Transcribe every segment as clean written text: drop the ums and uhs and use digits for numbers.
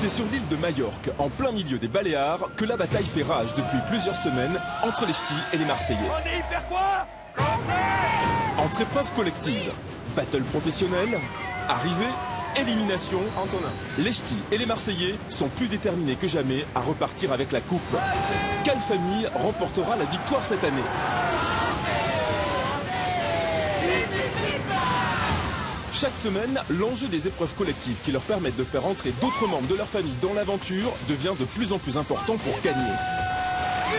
C'est sur l'île de Majorque, en plein milieu des Baléares, que la bataille fait rage depuis plusieurs semaines entre les Ch'tis et les Marseillais. On est hyper quoi? Entre épreuves collectives, battle professionnel, arrivée, élimination, Antonin. les Ch'tis et les Marseillais sont plus déterminés que jamais à repartir avec la coupe. Quelle famille remportera la victoire cette année? Chaque semaine, l'enjeu des épreuves collectives qui leur permettent de faire entrer d'autres membres de leur famille dans l'aventure devient de plus en plus important pour gagner. Je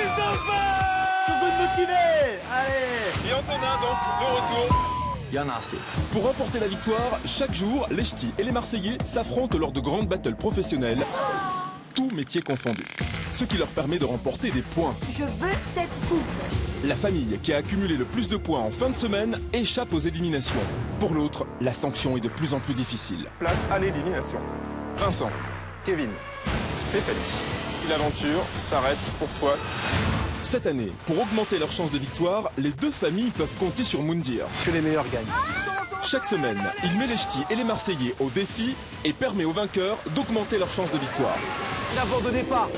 veux me motiver. Allez. Et Antonin, donc, le retour. Il y en a assez. Pour remporter la victoire, chaque jour, les Ch'tis et les Marseillais s'affrontent lors de grandes battles professionnelles, tous métiers confondus. Ce qui leur permet de remporter des points. Je veux cette coupe. La famille qui a accumulé le plus de points en fin de semaine échappe aux éliminations. Pour l'autre, la sanction est de plus en plus difficile. Place à l'élimination. Vincent, Kevin, Stéphanie. L'aventure s'arrête pour toi. Cette année, pour augmenter leurs chances de victoire, les deux familles peuvent compter sur Moundir. Que les meilleurs gagnent. Chaque semaine, il met les Ch'tis et les Marseillais au défi et permet aux vainqueurs d'augmenter leurs chances de victoire. N'abandonnez pas.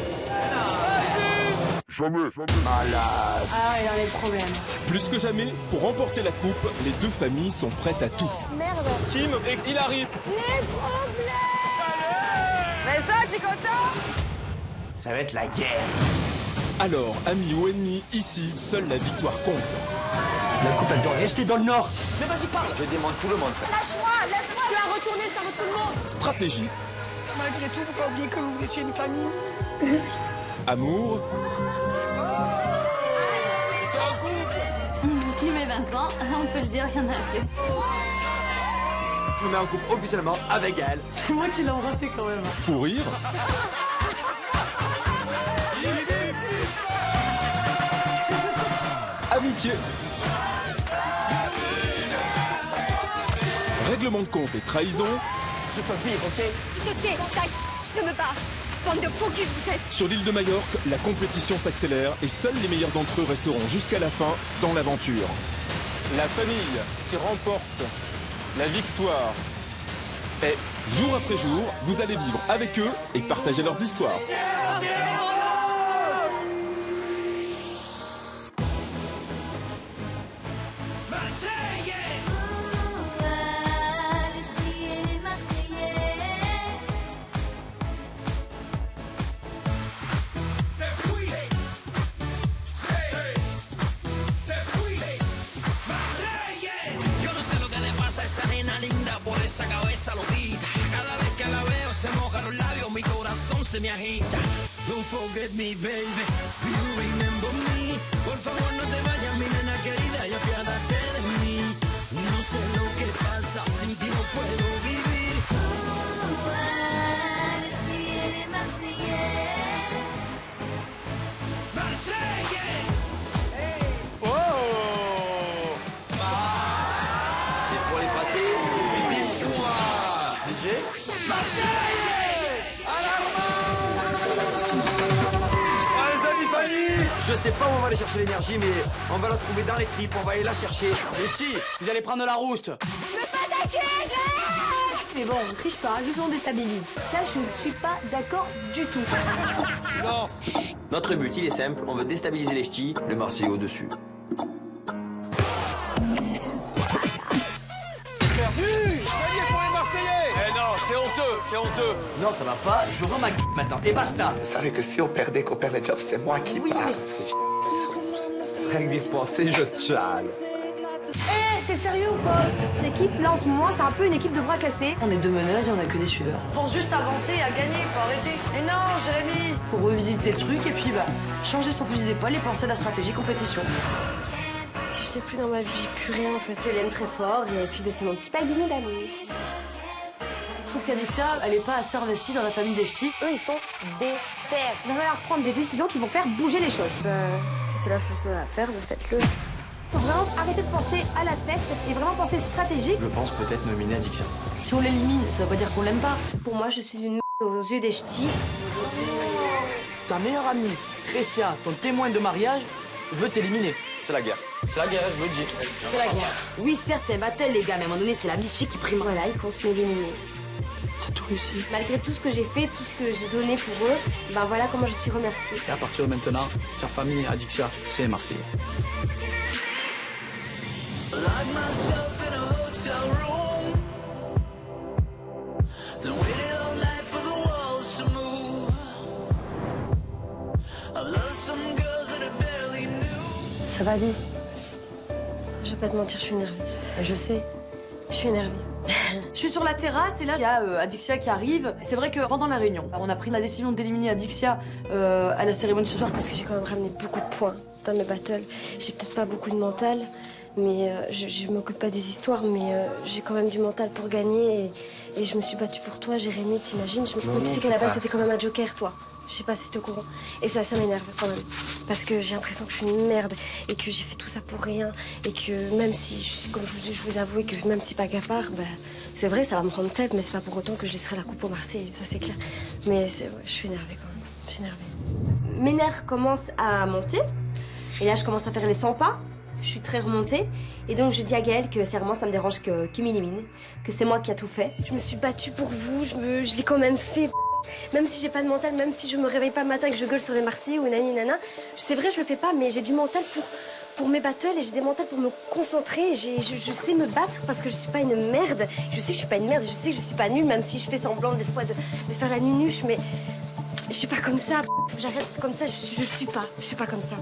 Ah, il a des problèmes. Plus que jamais, pour remporter la coupe, les deux familles sont prêtes à tout. Merde. Kim et Hilary. Les problèmes. Mais ça, tu es content? Ça va être la guerre. Alors, amis ou ennemis, ici, seule la victoire compte. La coupe, elle doit rester dans le nord. Mais vas-y, parle. Je demande tout le monde. Lâche-moi, laisse-moi. Tu vas retourner sur tout le monde. Stratégie, Malgré tout, faut pas oublier que vous étiez une famille. amour, Kim et Vincent, on peut le dire, il y en a assez. Je me mets en couple officiellement avec elle. C'est moi qui l'ai embrassé quand même. fou rire, amitié, règlement de compte et trahison. Je peux vivre, ok? Tu te tais, tac. Je me barre. Bande de focus, vous êtes. Sur l'île de Majorque, la compétition s'accélère et seuls les meilleurs d'entre eux resteront jusqu'à la fin dans l'aventure. La famille qui remporte la victoire est... Jour après jour, vous allez vivre avec eux et partager leurs histoires. Yo no sé lo que le pasa a esa nena linda, por esa cabeza loquita. Cada vez que la veo se mojan los labios, mi corazón se me agita. Don't forget me, baby, do you remember me? Por favor no te vayas, mi nena querida, y apiádate de mí. No sé lo que pasa, sin ti no puedo vivir. Oh! Et pour les pâtés, bim bim ouah. DJ. Ah, les amis, famille. Je sais pas où on va aller chercher l'énergie, mais on va la trouver dans les tripes, on va aller la chercher. Les ch'tis, vous allez prendre de la rouste. Mais bon, on triche pas, juste on déstabilise. Ça, je ne suis pas d'accord du tout. Silence! Notre but, il est simple, on veut déstabiliser les ch'tis, le Marseillais au-dessus. Perdu! Gagné pour les Marseillais! Eh non, c'est honteux, c'est honteux! Non, ça va pas, je rends ma maintenant, et basta. Vous savez que si on perdait, qu'on perd le job, c'est moi qui parle. Rien que d'y repenser, je tchale. Eh, t'es sérieux ou pas? L'équipe, là, en ce moment, c'est un peu une équipe de bras cassés. On est deux meneuses et on a que des suiveurs. Pense juste à avancer et à gagner, faut arrêter. Mais non, Jérémy. Faut revisiter le truc et puis changer son fusil d'épaule et penser à la stratégie compétition. Si j'étais plus dans ma vie, j'ai plus rien, en fait. Je l'aime très fort et puis c'est mon petit pagounet d'amour. Je trouve qu'Alexia, elle est pas assez investie dans la famille des ch'tis. Eux, ils sont déter. Il va falloir prendre des décisions qui vont faire bouger les choses. Si c'est la chose à faire, faites-le. Faut vraiment arrêter de penser à la tête et vraiment penser stratégique. Je pense peut-être nominer Addiction. Si on l'élimine, ça veut pas dire qu'on l'aime pas. Pour moi, je suis une aux yeux des ch'tis. Ta meilleure amie, Crécia, ton témoin de mariage, veut t'éliminer. C'est la guerre. C'est la guerre, je vous le dis. C'est la guerre. Oui, certes, c'est un battle, les gars, mais à un moment donné, c'est l'amitié qui prime. Voilà, ils comptent m'éliminer. T'as tout réussi. Malgré tout ce que j'ai fait, tout ce que j'ai donné pour eux, ben voilà comment je suis remerciée. Et à partir de maintenant, sa famille, Adixia, c'est les Marseillais. Ça va, Adi? Je vais pas te mentir, je suis énervée. Je sais. Je suis énervée. Je suis sur la terrasse et là, il y a Adixia qui arrive. C'est vrai que pendant la réunion, on a pris la décision d'éliminer Adixia à la cérémonie ce soir. Parce que j'ai quand même ramené beaucoup de points dans mes battles. J'ai peut-être pas beaucoup de mental, mais je m'occupe pas des histoires, mais j'ai quand même du mental pour gagner. Et je me suis battue pour toi, Jérémy, t'imagines? Tu sais qu'à la base, c'était quand même un joker, toi. Je sais pas si t'es au courant. Et ça m'énerve quand même. Parce que j'ai l'impression que je suis une merde et que j'ai fait tout ça pour rien. Et que même si, comme je vous avoue, que même si Paga part, bah, c'est vrai, ça va me rendre faible, mais c'est pas pour autant que je laisserai la coupe au Marseille, ça c'est clair. Mais je suis énervée quand même. Je suis énervée. Mes nerfs commencent à monter. Et là, je commence à faire les 100 pas. Je suis très remontée. Et donc, je dis à Gaël que sincèrement, ça me dérange qu'il m'élimine. Que c'est moi qui a tout fait. Je me suis battue pour vous. Je l'ai quand même fait. Même si j'ai pas de mental, même si je me réveille pas le matin et que je gueule sur les Marseillais ou nani nana, c'est vrai je le fais pas, mais j'ai du mental pour mes battles et j'ai des mentales pour me concentrer. Je sais me battre parce que je suis pas une merde. Je sais que je suis pas une merde, je sais que je suis pas nulle, même si je fais semblant des fois de faire la nunuche, mais je suis pas comme ça. Faut que j'arrête comme ça, je suis pas comme ça.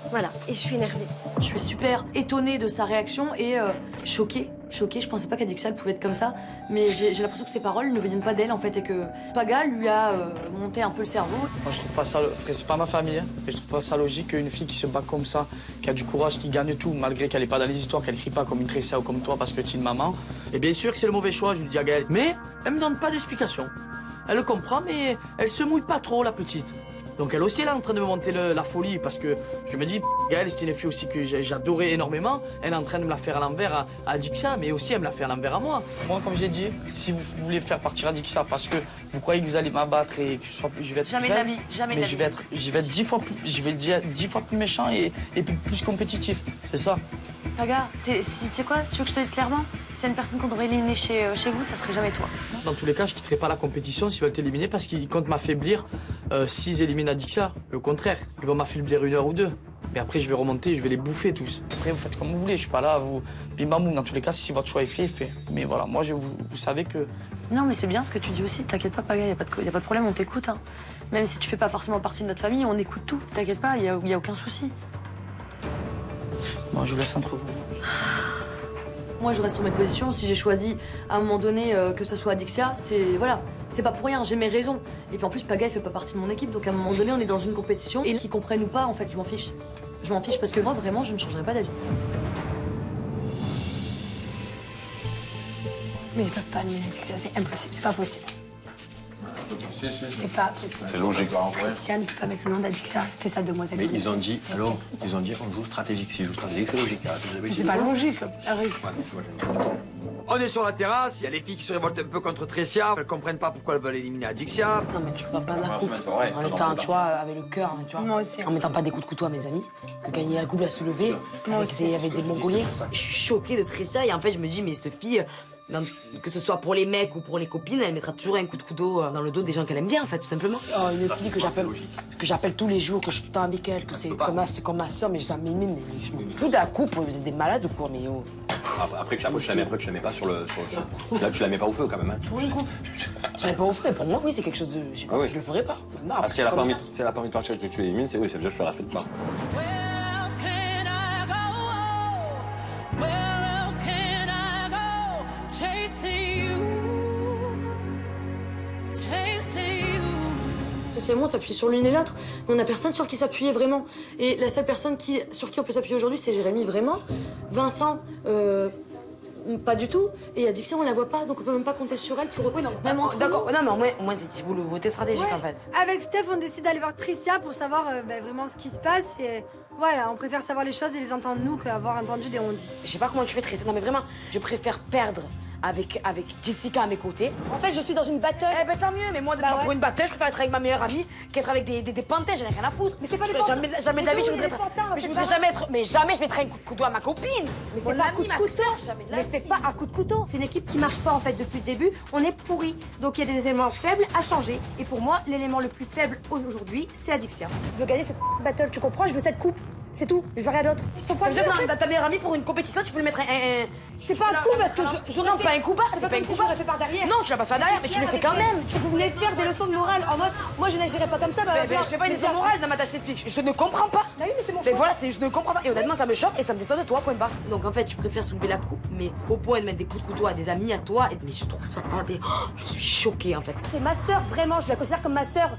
Voilà, et je suis énervée. Je suis super étonnée de sa réaction et choquée. Je pensais pas qu'Adixia pouvait être comme ça, mais j'ai l'impression que ses paroles ne viennent pas d'elle en fait et que Paga lui a monté un peu le cerveau. Moi je trouve pas ça, c'est pas ma famille, hein, et je trouve pas ça logique qu'une fille qui se bat comme ça, qui a du courage, qui gagne tout, malgré qu'elle est pas dans les histoires, qu'elle crie pas comme une Tressia ou comme toi parce que tu es une maman. Et bien sûr que c'est le mauvais choix, je lui dis à Gaël. Mais elle me donne pas d'explication. Elle le comprend, mais elle se mouille pas trop, la petite. Donc elle aussi, elle est en train de me monter la folie parce que je me dis, Gaëlle, c'est une fille aussi que j'adorais énormément. Elle est en train de me la faire à l'envers à Adixia, mais aussi elle me la fait à l'envers à moi. Moi, comme j'ai dit, si vous voulez faire partir Adixia parce que vous croyez que vous allez m'abattre et que je vais être jamais de la vie, jamais de la vie. Je vais être 10 fois plus, je vais dire 10 fois plus méchant et plus compétitif. C'est ça. Paga, tu sais quoi, tu veux que je te dise clairement? Si y a une personne qu'on devrait éliminer chez vous, ça serait jamais toi. Dans tous les cas, je quitterai pas la compétition s'ils veulent t'éliminer parce qu'ils comptent m'affaiblir s'ils éliminent Adixia. Le contraire, ils vont m'affaiblir 1 heure ou 2. Mais après, je vais remonter, je vais les bouffer tous. Après, vous faites comme vous voulez, je suis pas là à vous bim bam boum. Dans tous les cas, si votre choix est fait, fait. Mais voilà, moi, vous savez que... Non, mais c'est bien ce que tu dis aussi. T'inquiète pas, Paga, y a pas de problème, on t'écoute. Hein. Même si tu fais pas forcément partie de notre famille, on écoute tout. T'inquiète pas, y a aucun souci. Bon, je vous laisse entre vous. Moi, je reste sur mes positions. Si j'ai choisi à un moment donné que ce soit Adixia, c'est pas pour rien. J'ai mes raisons. Et puis en plus, Paga, il fait pas partie de mon équipe. Donc à un moment donné, on est dans une compétition. Et qu'ils comprennent ou pas, en fait, je m'en fiche. Je m'en fiche parce que moi, vraiment, je ne changerai pas d'avis. Mais ils peuvent pas éliminer Adixia, c'est impossible, c'est pas possible. C'est pas possible. C'est logique. Christian ne peut pas mettre le nom d'Adixia, c'était sa demoiselle. Mais ils ont dit, alors, on joue stratégique. S'ils jouent stratégique, c'est logique. C'est pas logique. On est sur la terrasse, il y a les filles qui se révoltent un peu contre Tressia, elles comprennent pas pourquoi elles veulent éliminer Adixia. Non mais je peux pas perdre la coupe en étant, tu vois, avec le cœur, tu vois. Moi aussi. En mettant pas des coups de couteau à mes amis, que gagner la coupe, la soulever, avec des Mongoliens. Je suis choquée de Tressia et en fait je me dis mais cette fille, que ce soit pour les mecs ou pour les copines, elle mettra toujours un coup de couteau dans le dos des gens qu'elle aime bien en fait, tout simplement. Oh, une fille que j'appelle tous les jours, que je suis tout le temps avec elle, que c'est comme ma soeur, mais je la mimine, je me fous de la coupe, vous êtes des malades ou quoi, mais oh. Après tu la mets pas sur le... Là, tu la mets pas au feu quand même. Hein. Pour une coupe. Je la mets pas au feu, mais pour moi, oui, c'est quelque chose de... Je le ferais pas. Non, si elle a pas envie de partir et que tu l'élimines, c'est oui, c'est déjà je te respecte pas. C'est bon, on s'appuie sur l'une et l'autre, mais on n'a personne sur qui s'appuyer vraiment. Et la seule personne sur qui on peut s'appuyer aujourd'hui, c'est Jérémy, vraiment. Vincent, pas du tout. Et Adixia, on la voit pas, donc on peut même pas compter sur elle pour... Oui, non, même entre d'accord, non, mais au moins c'est vous le votez stratégique, en fait. Avec Steph, on décide d'aller voir Tressia pour savoir vraiment ce qui se passe. Et voilà, on préfère savoir les choses et les entendre nous qu'avoir entendu des on-dit. Je sais pas comment tu fais, Tressia. Non, mais vraiment, je préfère perdre avec Jessica à mes côtés. En fait, je suis dans une battle. Eh ben tant mieux, mais moi, pour une battle, je préfère être avec ma meilleure amie qu'être avec des pantins, j'en ai rien à foutre. Mais c'est pas des pantins. Jamais de la vie, je voudrais jamais être. Mais jamais je mettrais un coup de couteau à ma copine. Mais c'est pas un coup de couteau. Mais c'est pas un coup de couteau. C'est une équipe qui marche pas en fait depuis le début. On est pourri. Donc il y a des éléments faibles à changer. Et pour moi, l'élément le plus faible aujourd'hui, c'est Adixia. Je veux gagner cette battle, tu comprends? Je veux cette coupe. C'est tout, je veux rien d'autre. Ça veut dire que ta meilleure amie pour une compétition, tu peux lui mettre un. C'est pas un coup parce que Non, pas un coup bas, c'est pas un coup bas. fait par derrière. Non, tu l'as pas fait derrière, mais tu le fais quand même. Vous venez faire des leçons de morale en mode, moi je n'agirai pas comme ça. Je fais pas une leçon morale, Namata, je t'explique. Je ne comprends pas. Bah oui, mais c'est mon Mais choix. voilà, je ne comprends pas. Et honnêtement, ça me choque et ça me déçoit de toi, point barre. Donc en fait, tu préfères soulever la coupe, mais au point de mettre des coups de couteau à des amis à toi. Mais je trouve ça. Je suis choquée en fait. C'est ma sœur, vraiment, je la considère comme ma sœur.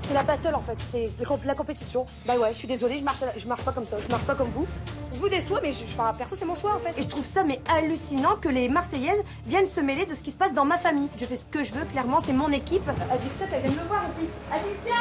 C'est la battle en fait, c'est la compétition. Bah ouais, je suis désolée, je marche pas comme ça, je marche pas comme vous. Je vous déçois, mais perso c'est mon choix en fait. Et je trouve ça mais hallucinant que les Marseillaises viennent se mêler de ce qui se passe dans ma famille. Je fais ce que je veux, clairement, c'est mon équipe. Adixia, elle vient me le voir aussi. Adixia!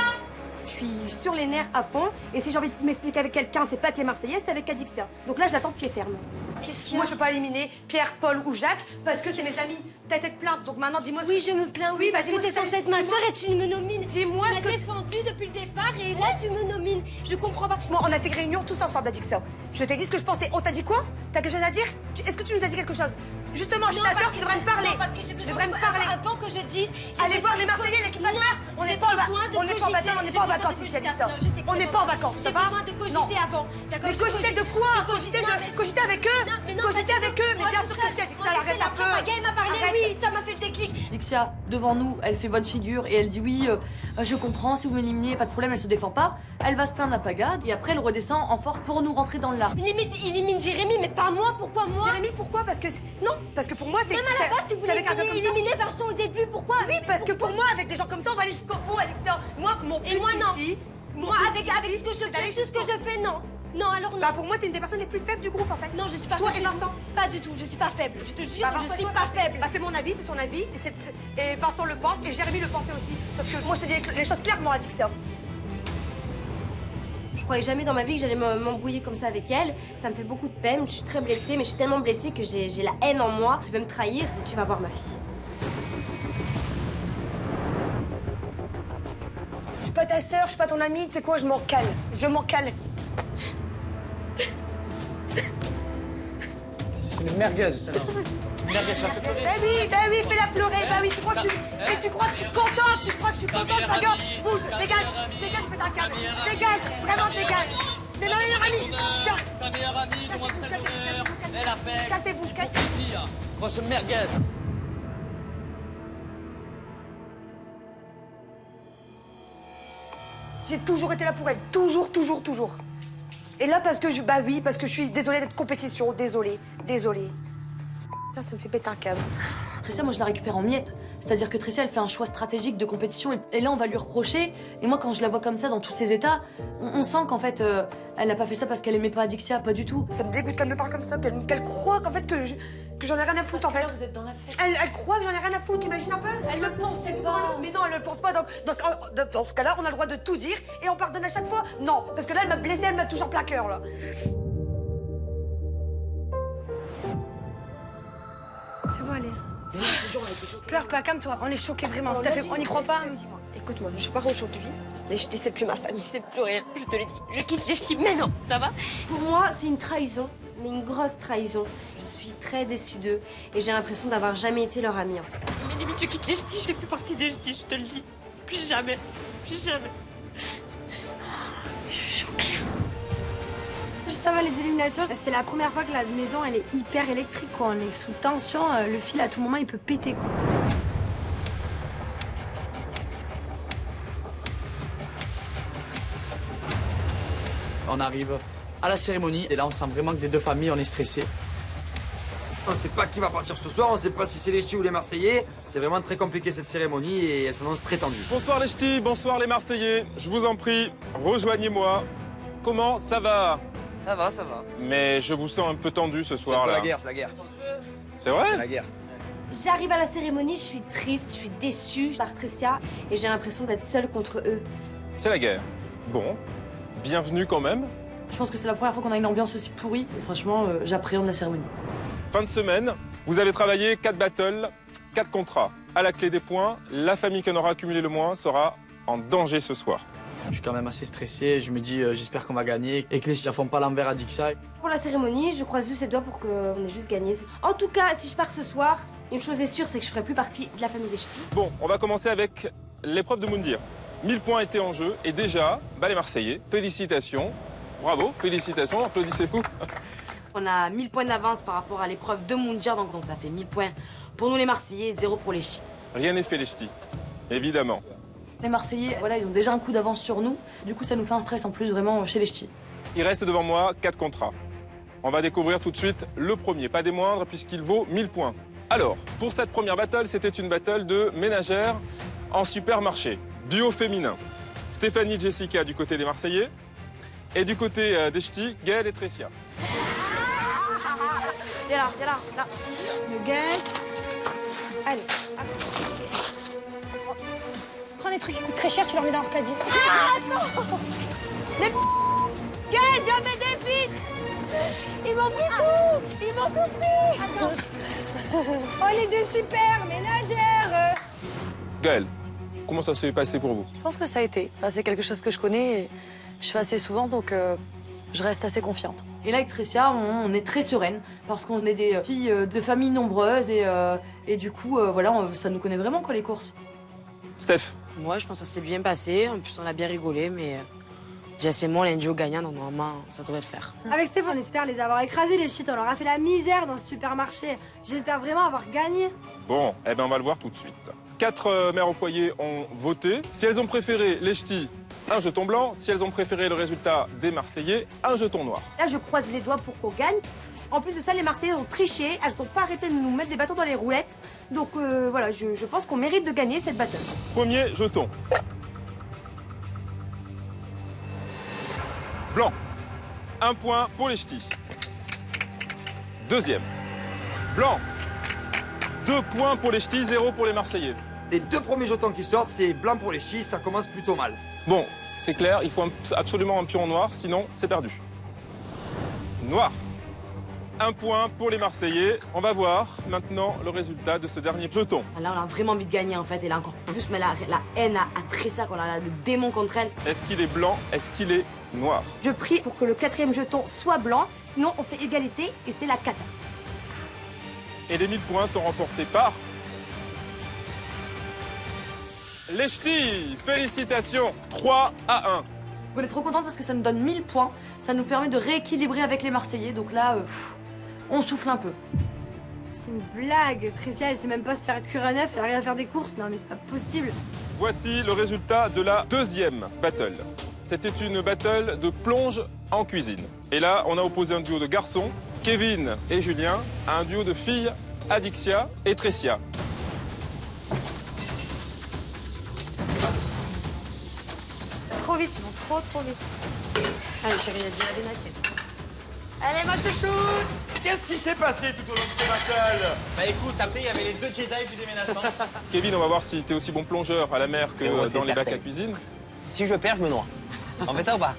Je suis sur les nerfs à fond, et si j'ai envie de m'expliquer avec quelqu'un, c'est pas avec les Marseillaises, c'est avec Adixia. Donc là, je l'attends de pied ferme. Qu'est-ce qu'il y a? Moi, je peux pas éliminer Pierre, Paul ou Jacques, parce que c'est mes amis. T'as été plainte, donc maintenant, dis-moi ce Oui, je me plains, oui, parce que dis-moi t'es censée être ma sœur et tu me nomines. Dis-moi ce que... Tu m'as défendu depuis le départ et là, tu me nomines. Je comprends pas. Bon, on a fait une réunion tous ensemble, Adixia. Je t'ai dit ce que je pensais. On t'a dit quoi? T'as quelque chose à dire? Est-ce que tu nous as dit quelque chose? Justement, je suis ta sœur qui devrait me parler. Non, parce que j'ai tu devrais me parler. Avant que je dise... Allez voir les Marseillais, l'équipe adverse. On n'est pas en vacances ici, Adixia. On n'est pas en vacances, ça va? J'ai besoin de cogiter avant. Mais cogiter de quoi? Cogiter avec eux? Cogiter avec eux? Mais bien sûr que si, Adixia, arrête un peu. Magaï m'a parlé, oui, ça m'a fait le déclic. Dixia, devant nous, elle fait bonne figure et elle dit oui, je comprends, si vous m'éliminez, pas de problème, elle se défend pas. Elle va se plaindre à Pagade et après elle redescend en force pour nous rentrer dans l'art. Limite, élimine Jérémy, mais pas moi, pourquoi moi? Jérémy, pourquoi? Parce que non, parce que pour moi c'est... Même à la base, tu voulais éliminer Vincent au début, pourquoi? Oui, parce que pour moi, avec des gens comme ça, on va aller jusqu'au bout, Adixia. Moi, mon but ici... Moi, avec ce que je fais, tout ce que je fais, non. Non, alors non. Bah pour moi, t'es une des personnes les plus faibles du groupe en fait. Non, je suis pas Toi faible. et Vincent. Pas du tout, je suis pas faible. Je te jure, bah, je suis pas faible. Bah c'est mon avis, c'est son avis. Et Vincent le pense et Jérémy le pensait aussi. Sauf que moi, je te dis les choses clairement, Adixia. Je croyais jamais dans ma vie que j'allais m'embrouiller comme ça avec elle. Ça me fait beaucoup de peine. Je suis très blessée, mais je suis tellement blessée que j'ai la haine en moi. Tu veux me trahir, tu vas voir ma fille. Je suis pas ta sœur, je suis pas ton amie, tu sais quoi, je m'en cale. Je m'en cale. C'est une merguez, celle-là. Merguez, tu vas te pleurer. Bah oui, fais-la pleurer, bah oui, tu crois que je suis contente, tu crois que je suis contente, regarde, bouge, dégage, pète un câble, dégage, vraiment dégage. Mais ma meilleure amie, Ta meilleure amie, demande sa couleur, elle a fait. Cassez-vous, Grosse merguez. J'ai toujours été là pour elle, toujours. Et là, parce que parce que je suis désolée d'être compétition, désolée. Ça me fait péter un câble. Tricia, moi je la récupère en miettes. C'est-à-dire que Tricia, elle fait un choix stratégique de compétition et là on va lui reprocher. Et moi quand je la vois comme ça dans tous ses états, on sent qu'en fait elle n'a pas fait ça parce qu'elle aimait pas Adixia, pas du tout. Ça me dégoûte qu'elle me parle comme ça, qu'elle croit qu'en fait que j'en ai rien à foutre en fait. Vous êtes dans la fête. Elle croit que j'en ai rien à foutre, t'imagines un peu? Elle le pensait pas. Mais non, elle le pense pas. Donc dans ce cas-là, on a le droit de tout dire et on pardonne à chaque fois. Non, parce que là elle m'a blessée, elle m'a touché en plein cœur là. C'est bon, allez. Pleure pas, calme-toi. On est choqués vraiment. On n'y croit pas. Écoute-moi, je pars aujourd'hui. Les ch'tis, c'est plus ma famille, c'est plus rien. Je te l'ai dit. Je quitte les ch'tis, mais non, ça va? Pour moi, c'est une trahison, mais une grosse trahison. Je suis très déçue d'eux et j'ai l'impression d'avoir jamais été leur amie. En fait. Mais limite, je quitte les ch'tis, je fais plus partie des ch'tis, je te le dis. Plus jamais. Je suis choquée. Juste avant les éliminations, c'est la première fois que la maison elle est hyper électrique quoi. On est sous tension, le fil à tout moment il peut péter quoi. On arrive à la cérémonie et là on sent vraiment que des deux familles on est stressé. On sait pas qui va partir ce soir, on sait pas si c'est les Ch'tis ou les Marseillais. C'est vraiment très compliqué cette cérémonie et elle s'annonce très tendue. Bonsoir les Ch'tis, bonsoir les Marseillais. Je vous en prie, rejoignez-moi. Comment ça va? Ça va. Mais je vous sens un peu tendu ce soir là. C'est la guerre. C'est vrai? C'est la guerre. J'arrive à la cérémonie, je suis triste, je suis déçue par Tricia et j'ai l'impression d'être seule contre eux. C'est la guerre. Bon, bienvenue quand même. Je pense que c'est la première fois qu'on a une ambiance aussi pourrie et franchement, j'appréhende la cérémonie. Fin de semaine, Vous avez travaillé 4 battles, 4 contrats. À la clé des points, la famille qui en aura accumulé le moins sera en danger ce soir. Je suis quand même assez stressé, je me dis j'espère qu'on va gagner et que les filles ne font pas l'envers à Dixia. Pour la cérémonie, je croise juste les doigts pour qu'on ait juste gagné. En tout cas, si je pars ce soir, une chose est sûre, c'est que je ferai plus partie de la famille des ch'tis. Bon, on va commencer avec l'épreuve de Moundir. 1000 points étaient en jeu et déjà, les Marseillais, félicitations, bravo, félicitations, applaudissez-vous. On a 1000 points d'avance par rapport à l'épreuve de Moundir, donc ça fait 1000 points pour nous les Marseillais, 0 pour les ch'tis. Rien n'est fait les ch'tis, évidemment. Les Marseillais, voilà, ils ont déjà un coup d'avance sur nous. Du coup, ça nous fait un stress en plus vraiment chez les ch'tis. Il reste devant moi 4 contrats. On va découvrir tout de suite le premier, pas des moindres, puisqu'il vaut 1000 points. Alors, pour cette première battle, c'était une battle de ménagères en supermarché. Duo féminin. Stéphanie, Jessica du côté des Marseillais. Et du côté des ch'tis, Gaël et Tressia. Viens là. Le Gaël. Allez, attends. Prends les trucs qui coûtent très cher, tu leur mets dans leur caddie. Ah non. Mais Gaël, viens m'aider vite. Ils m'ont pris tout. Ils m'ont tout pris. Attends. On est des super ménagères. Gaël, comment ça s'est passé pour vous? Je pense que ça a été. Enfin, c'est quelque chose que je connais et je fais assez souvent, donc je reste assez confiante. Et là, avec Tressia, on est très sereine parce qu'on est des filles de familles nombreuses et du coup, voilà, ça nous connaît vraiment, quoi, les courses. Steph? Moi, je pense que ça s'est bien passé. En plus, on a bien rigolé, mais Jess et moi, on est un duo gagnant, donc normalement, ça devrait le faire. Avec Steph, on espère les avoir écrasés, les shit. On leur a fait la misère dans ce supermarché. J'espère vraiment avoir gagné. Bon, eh ben on va le voir tout de suite. 4 mères au foyer ont voté. Si elles ont préféré les ch'tis, un jeton blanc. Si elles ont préféré le résultat des Marseillais, un jeton noir. Là, je croise les doigts pour qu'on gagne. En plus de ça, les Marseillais ont triché. Elles n'ont pas arrêté de nous mettre des bâtons dans les roulettes. Donc voilà, je pense qu'on mérite de gagner cette battle. Premier jeton. Blanc. 1 point pour les ch'tis. Deuxième. Blanc. 2 points pour les ch'tis, 0 pour les Marseillais. Les 2 premiers jetons qui sortent, c'est blanc pour les ch'tis, ça commence plutôt mal. Bon, c'est clair, il faut absolument un pion noir, sinon c'est perdu. Noir. 1 point pour les Marseillais. On va voir maintenant le résultat de ce dernier jeton. Là, on a vraiment envie de gagner, en fait. Elle a encore plus, mais la haine à Tressia, qu'on a le démon contre elle. Est-ce qu'il est blanc? Est-ce qu'il est noir? Je prie pour que le 4e jeton soit blanc, sinon on fait égalité et c'est la cata. Et les 1000 points sont remportés par... les ch'tis. Félicitations, 3-1. On est trop contente parce que ça nous donne 1000 points. Ça nous permet de rééquilibrer avec les Marseillais. Donc là, on souffle un peu. C'est une blague. Tressia, elle sait même pas se faire cuire un œuf, elle arrive à faire des courses. Non mais c'est pas possible. Voici le résultat de la deuxième battle. C'était une battle de plonge en cuisine. Et là, on a opposé un duo de garçons, Kevin et Julien, à un duo de filles, Adixia et Tressia. Trop vite, ils vont trop vite. Allez chérie, il y a déjà la assiette. Allez ma chouchoute. Qu'est-ce qui s'est passé tout au long de ce battle? Bah écoute, après il y avait les 2 Jedi du déménagement. Kevin, on va voir si t'es aussi bon plongeur à la mer que dans les bacs à cuisine. Si je perds, je me noie. On fait ça ou pas?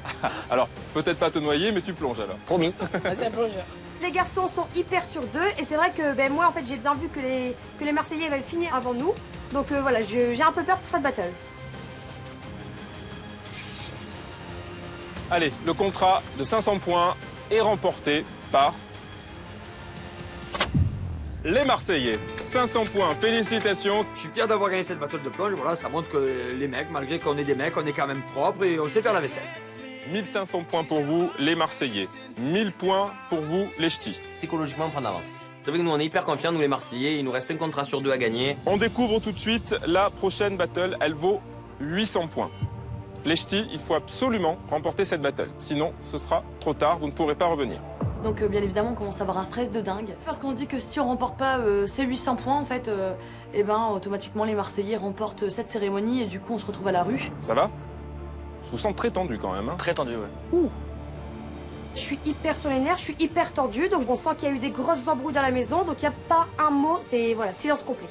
Alors, peut-être pas te noyer, mais tu plonges alors. Promis. C'est un plongeur. Les garçons sont hyper sur 2 et c'est vrai que moi en fait j'ai bien vu que les Marseillais avaient fini avant nous. Donc voilà, j'ai un peu peur pour cette battle. Allez, le contrat de 500 points est remporté par les Marseillais. 500 points, félicitations. Je suis fier d'avoir gagné cette battle de plonge. Voilà, ça montre que les mecs, malgré qu'on est des mecs, on est quand même propres et on sait faire la vaisselle. 1500 points pour vous, les Marseillais. 1000 points pour vous, les ch'tis. Psychologiquement, on prend d'avance. Vous savez que nous, on est hyper confiants, nous les Marseillais. Il nous reste un contrat sur 2 à gagner. On découvre tout de suite la prochaine battle. Elle vaut 800 points. Les ch'tis, il faut absolument remporter cette battle. Sinon, ce sera trop tard, vous ne pourrez pas revenir. Donc bien évidemment, on commence à avoir un stress de dingue. Parce qu'on se dit que si on remporte pas ces 800 points, en fait, eh ben, automatiquement, les Marseillais remportent cette cérémonie et du coup, on se retrouve à la rue. Ça va? Je vous sens très tendu quand même. Hein. Très tendu, ouais. Ouh. Je suis hyper sur les nerfs, je suis hyper tendue, donc on sent qu'il y a eu des grosses embrouilles dans la maison, donc il n'y a pas un mot, c'est voilà, silence complet.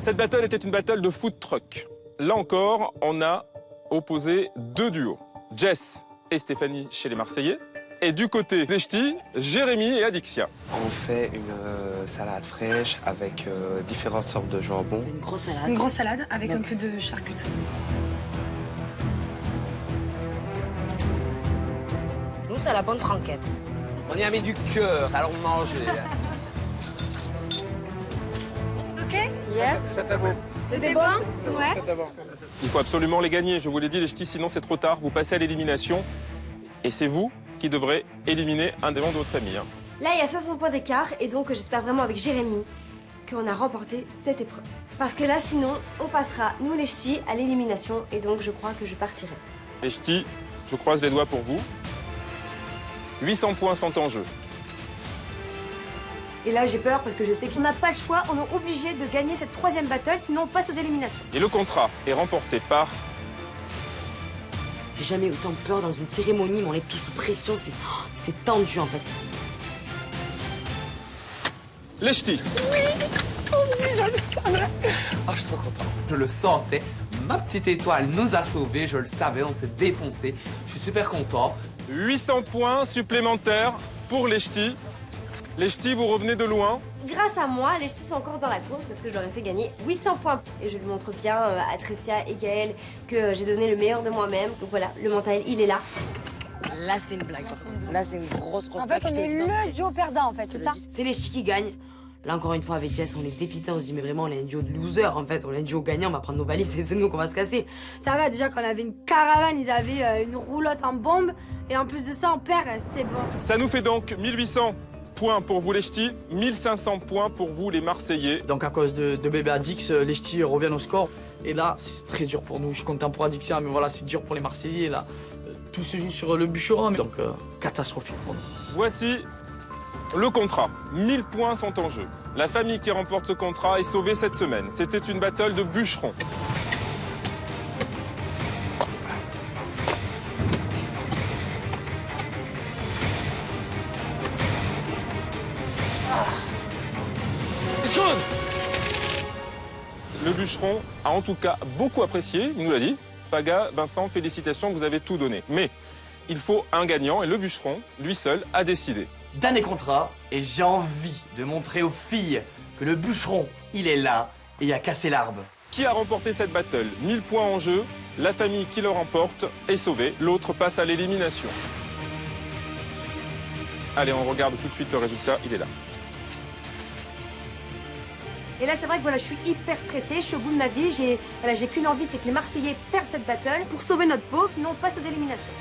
Cette battle était une battle de food truck. Là encore, on a opposé 2 duos. Jess et Stéphanie chez les Marseillais Et du côté des ch'tis, Jérémy et Adixia. On fait une salade fraîche avec différentes sortes de jambon. Une grosse salade. Une grosse salade avec un peu de charcuterie. Nous, c'est la bonne franquette. On y a mis du cœur, allons manger. Ok? Yeah. C'était bon. C'était bon? Ouais. C'était bon. Il faut absolument les gagner, je vous l'ai dit les ch'tis, sinon c'est trop tard, vous passez à l'élimination. Et c'est vous qui devrez éliminer un des membres de votre famille. Hein. Là, il y a 500 points d'écart et donc j'espère vraiment avec Jérémy qu'on a remporté cette épreuve. Parce que là, sinon, on passera, nous les ch'tis, à l'élimination et donc je crois que je partirai. Les ch'tis, je croise les doigts pour vous. 800 points sont en jeu. Et là, j'ai peur parce que je sais qu'on n'a pas le choix, on est obligé de gagner cette 3e battle, sinon on passe aux éliminations. Et le contrat est remporté par... J'ai jamais eu autant peur dans une cérémonie, mais on est tous sous pression, c'est tendu en fait. Les ch'tis. Oui, je le savais. Oh, je suis trop content. Je le sentais. Ma petite étoile nous a sauvés, je le savais, on s'est défoncé. Je suis super content. 800 points supplémentaires pour les ch'tis. Les ch'tis, vous revenez de loin. Grâce à moi, les ch'tis sont encore dans la course parce que je leur ai fait gagner 800 points. Et je lui montre bien à Tricia et Gaël que j'ai donné le meilleur de moi-même. Donc voilà, le mental, il est là. Là, c'est une blague. Là, c'est une grosse En blague. fait, on est le duo perdant, en fait, c'est ça? C'est les ch'tis qui gagnent. Là, encore une fois, avec Jess, on est dépité. On se dit, mais vraiment, on est un duo de losers, en fait. On est un duo gagnant, on va prendre nos valises et c'est nous qu'on va se casser. Ça va, déjà, quand on avait une caravane, ils avaient une roulotte en bombe. Et en plus de ça, on perd, c'est bon. Ça nous fait donc 1800 points pour vous les ch'tis, 1500 points pour vous les Marseillais. Donc à cause de bébé Adix, les ch'tis reviennent au score. Et là, c'est très dur pour nous. Je suis content pour Adixia, mais voilà, c'est dur pour les Marseillais. Là, tout se joue sur le bûcheron, donc catastrophique pour nous. Voici le contrat. 1000 points sont en jeu. La famille qui remporte ce contrat est sauvée cette semaine. C'était une battle de bûcherons. Le bûcheron a en tout cas beaucoup apprécié, il nous l'a dit. Paga, Vincent, félicitations, vous avez tout donné. Mais il faut un gagnant et le bûcheron, lui seul, a décidé. Dernier contrat, et j'ai envie de montrer aux filles que le bûcheron, il est là et il a cassé l'arbre. Qui a remporté cette battle? 1000 points en jeu. La famille qui le remporte est sauvée. L'autre passe à l'élimination. Allez, on regarde tout de suite le résultat. Il est là. Et là, c'est vrai que voilà, je suis hyper stressée, je suis au bout de ma vie, j'ai qu'une envie, c'est que les Marseillais perdent cette battle pour sauver notre peau, sinon on passe aux éliminations.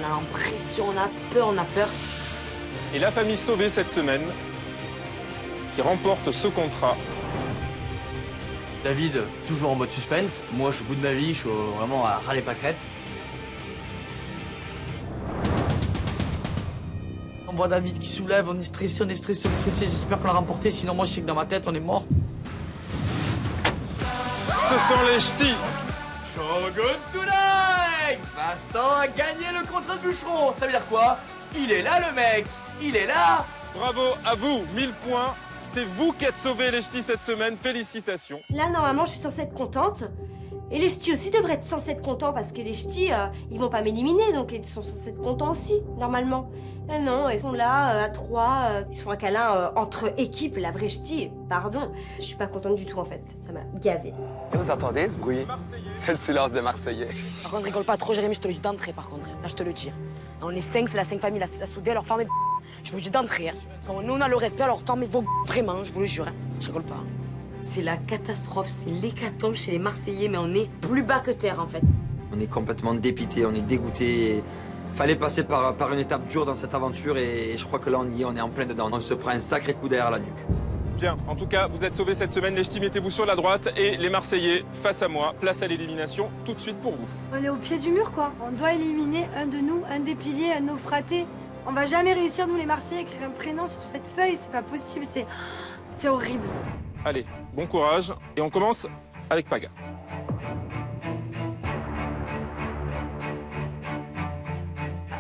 On a l'impression, on a peur. Et la famille sauvée cette semaine, qui remporte ce contrat. David, toujours en mode suspense. Moi, je suis au bout de ma vie, je suis vraiment à ras les pâquerettes. On voit David qui soulève, on est stressé. J'espère qu'on l'a remporté, sinon moi je sais que dans ma tête on est mort. Ce sont les ch'tis. Shogun tonight! Vincent a gagné le contrat de bûcheron. Ça veut dire quoi? Il est là le mec. Il est là. Bravo à vous, 1000 points. C'est vous qui êtes sauvés les ch'tis cette semaine. Félicitations. Là, normalement, je suis censée être contente. Et les ch'tis aussi devraient être censés être contents parce que les ch'tis, ils vont pas m'éliminer, donc ils sont censés être contents aussi, normalement. Mais non, ils sont là, à 3, ils se font un câlin entre équipes, la vraie ch'ti, pardon. Je suis pas contente du tout, en fait. Ça m'a gavé. Et vous entendez ce bruit? C'est le silence des Marseillais. Par contre, rigole pas trop, Jérémy, je te le dis d'entrée, par contre. Là, je te le dis. On est 5, c'est la 5 famille, la soudée, alors fermez. Je vous le dis d'entrée. Hein. Quand nous, on a le respect, alors fermez vos vraiment, je vous le jure. Hein. Je rigole pas. C'est la catastrophe, c'est l'hécatombe chez les Marseillais, mais on est plus bas que terre, en fait. On est complètement dépité, on est dégoûté. Fallait passer par une étape dure dans cette aventure et je crois que là, on y est, on est en plein dedans. On se prend un sacré coup derrière la nuque. Bien, en tout cas, vous êtes sauvés cette semaine. Les ch'tis, mettez-vous sur la droite et les Marseillais face à moi. Place à l'élimination tout de suite pour vous. On est au pied du mur, quoi. On doit éliminer un de nous, un des piliers, un de nos fratés. On va jamais réussir, nous les Marseillais, à écrire un prénom sur cette feuille. C'est pas possible, c'est horrible. Allez, bon courage. Et on commence avec Paga.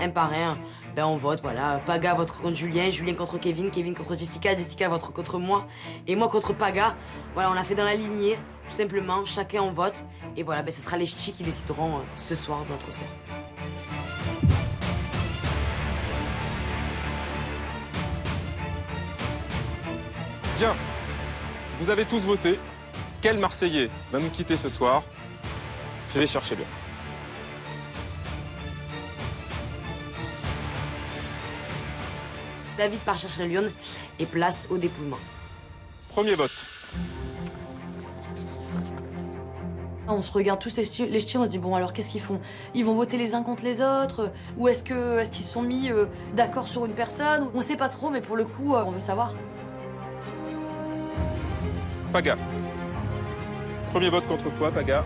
Un par un, ben on vote, voilà. Paga vote contre Julien, Julien contre Kevin, Kevin contre Jessica, Jessica vote contre moi, et moi contre Paga. Voilà, on l'a fait dans la lignée. Tout simplement, chacun on vote. Et voilà, ce sera les ch'tis qui décideront ce soir de notre sort. Bien, vous avez tous voté. Quel Marseillais va nous quitter ce soir? Je vais chercher lui. David part chercher Lyon et place au dépouillement. Premier vote. On se regarde tous les ch'tis, on se dit bon alors qu'est-ce qu'ils font? Ils vont voter les uns contre les autres? Ou est-ce qu'ils se sont mis d'accord sur une personne? On sait pas trop, mais pour le coup, on veut savoir. Paga. Premier vote contre toi, Paga.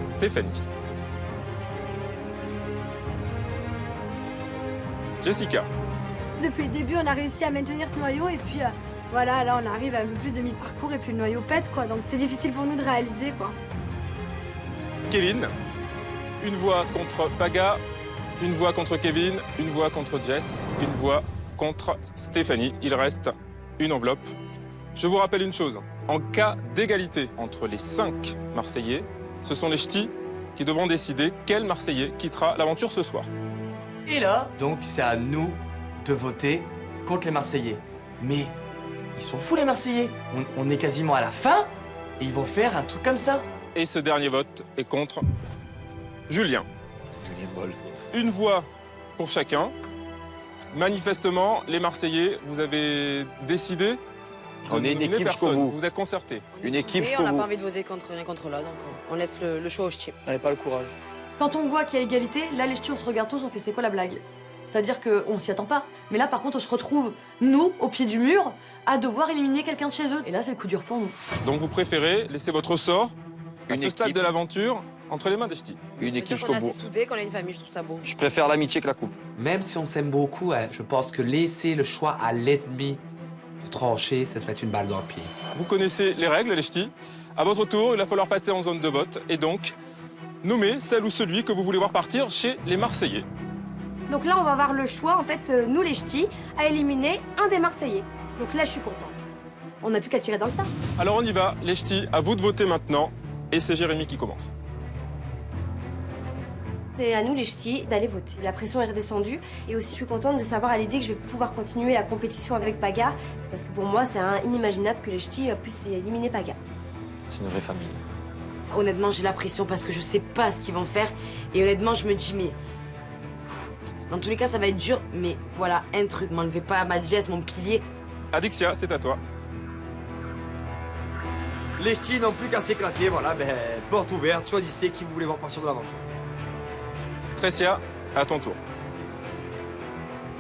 Stéphanie. Jessica. Depuis le début, on a réussi à maintenir ce noyau et puis voilà, là on arrive à un peu plus de mi-parcours et puis le noyau pète quoi. Donc c'est difficile pour nous de réaliser quoi. Kevin. Une voix contre Paga, une voix contre Kevin, une voix contre Jess, une voix contre Stéphanie. Il reste une enveloppe. Je vous rappelle une chose, en cas d'égalité entre les 5 Marseillais, ce sont les ch'tis qui devront décider quel Marseillais quittera l'aventure ce soir. Et là, donc, c'est à nous de voter contre les Marseillais. Mais ils sont fous, les Marseillais. On est quasiment à la fin et ils vont faire un truc comme ça. Et ce dernier vote est contre Julien. Une voix pour chacun. Manifestement, les Marseillais, vous avez décidé. On est une équipe jusqu'au bout. Vous êtes concertés. Une équipe Et jusqu'au bout. on n'a pas envie de voter contre l'un contre l'autre, donc on laisse le choix aux ch'tis. On n'avait pas le courage. Quand on voit qu'il y a égalité, là les ch'tis on se regarde tous, on fait c'est quoi la blague? C'est-à-dire qu'on s'y attend pas. Mais là par contre on se retrouve, nous, au pied du mur, à devoir éliminer quelqu'un de chez eux. Et là c'est le coup dur pour nous. Donc vous préférez laisser votre sort à ce stade de l'aventure entre les mains des ch'tis. Une équipe qu'on jusqu'au est assez bout. soudés, qu'on a une famille, je trouve ça beau. Je préfère l'amitié que la coupe. Même si on s'aime beaucoup, je pense que laisser le choix à l'ennemi de trancher, c'est se mettre une balle dans le pied. Vous connaissez les règles, les ch'tis. À votre tour, il va falloir passer en zone de vote et donc nommer celle ou celui que vous voulez voir partir chez les Marseillais. Donc là on va avoir le choix en fait, nous les ch'tis, à éliminer un des Marseillais. Donc là je suis contente. On n'a plus qu'à tirer dans le tas. Alors on y va, les ch'tis, à vous de voter maintenant. Et c'est Jérémy qui commence. C'est à nous les ch'tis d'aller voter. La pression est redescendue et aussi je suis contente de savoir à l'idée que je vais pouvoir continuer la compétition avec Paga parce que pour moi c'est inimaginable que les ch'tis puissent éliminer Paga. C'est une vraie famille. Honnêtement, j'ai la pression parce que je sais pas ce qu'ils vont faire. Et honnêtement, je me dis, mais... Dans tous les cas, ça va être dur, mais voilà, un truc, m'enlevez pas ma Jess, mon pilier. Adixia, c'est à toi. Les ch'tis n'ont plus qu'à s'éclater, voilà, porte ouverte, choisissez qui vous voulez voir partir de l'aventure. Tressia, à ton tour.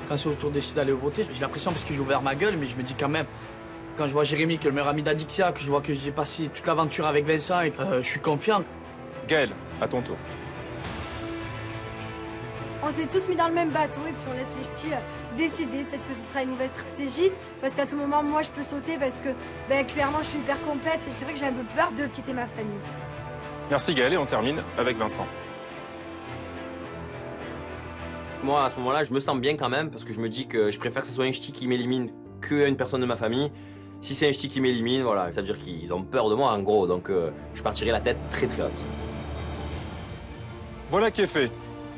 Quand c'est au tour des ch'tis d'aller voter, j'ai l'impression parce que j'ai ouvert ma gueule, mais je me dis quand même, quand je vois Jérémy, qui est le meilleur ami d'Adixia, que je vois que j'ai passé toute l'aventure avec Vincent, et je suis confiant. Gaël, à ton tour. On s'est tous mis dans le même bateau et puis on laisse les ch'tis décider. Peut-être que ce sera une nouvelle stratégie parce qu'à tout moment, moi, je peux sauter parce que clairement, je suis hyper compète et c'est vrai que j'ai un peu peur de quitter ma famille. Merci Gaël et on termine avec Vincent. Moi, à ce moment-là, je me sens bien quand même parce que je me dis que je préfère que ce soit un ch'ti qui m'élimine qu'une personne de ma famille. Si c'est un ch'ti qui m'élimine, voilà, ça veut dire qu'ils ont peur de moi en gros, donc je partirai la tête très très haute. Voilà qui est fait.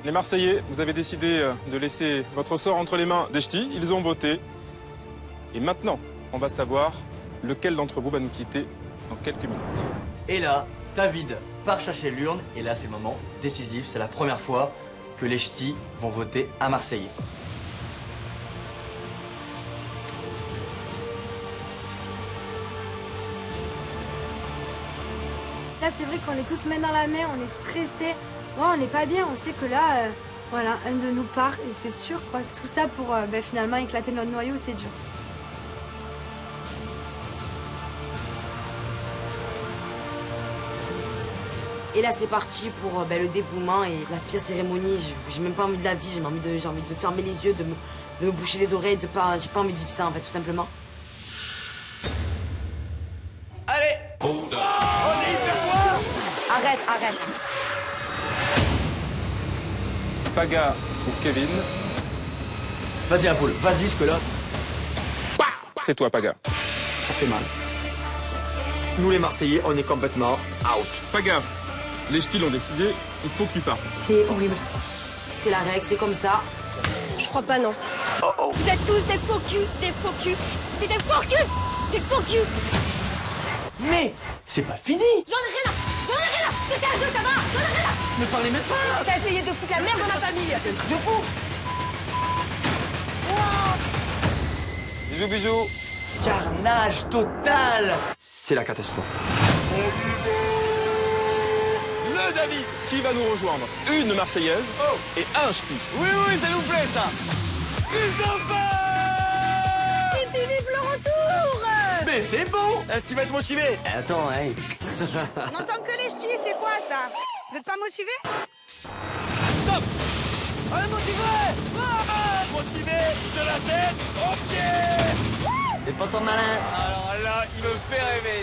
Les Marseillais, vous avez décidé de laisser votre sort entre les mains des ch'tis. Ils ont voté. Et maintenant, on va savoir lequel d'entre vous va nous quitter dans quelques minutes. Et là, David part chercher l'urne et là, c'est le moment décisif. C'est la première fois que les ch'tis vont voter à Marseillais. Là, c'est vrai qu'on est tous main dans la main, on est stressés. Ouais, on n'est pas bien, on sait que là, voilà, un de nous part et c'est sûr, quoi. Tout ça pour finalement éclater notre noyau, c'est dur. Et là, c'est parti pour le dépouillement et la pire cérémonie. J'ai même pas envie de la vie, j'ai envie de fermer les yeux, de me boucher les oreilles, j'ai pas envie de vivre ça, en fait, tout simplement. Allez, on est hyper fort. Arrête. Paga ou Kevin? Vas-y, Apple, vas-y, jusque-là. C'est toi, Paga. ça fait mal. Nous les Marseillais, on est complètement out. Pas gaffe. Les ch'tis l'ont décidé, il faut que tu partes. C'est horrible. C'est la règle, c'est comme ça. Je crois pas, non. Vous êtes tous des faux culs, des faux culs. C'est des faux culs, des faux culs. Mais c'est pas fini. J'en ai rien à. C'était un jeu, ça va. J'en ai rien à. Ne parlez même pas. T'as essayé de foutre la merde dans ma famille. C'est un truc de fou. Bisous, bisous. Carnage total. C'est la catastrophe. Le David qui va nous rejoindre. Une Marseillaise et un ch'ti. Oui, ça nous plaît, ça. Vive le retour. Mais c'est bon. Est-ce qu'il va être motivé? Attends, hey. On n'entend que les ch'tis, c'est quoi ça? Vous êtes pas motivés? Stop. Allez, motivé de la tête, ok. C'est pas ton malin. Alors là, il me fait rêver.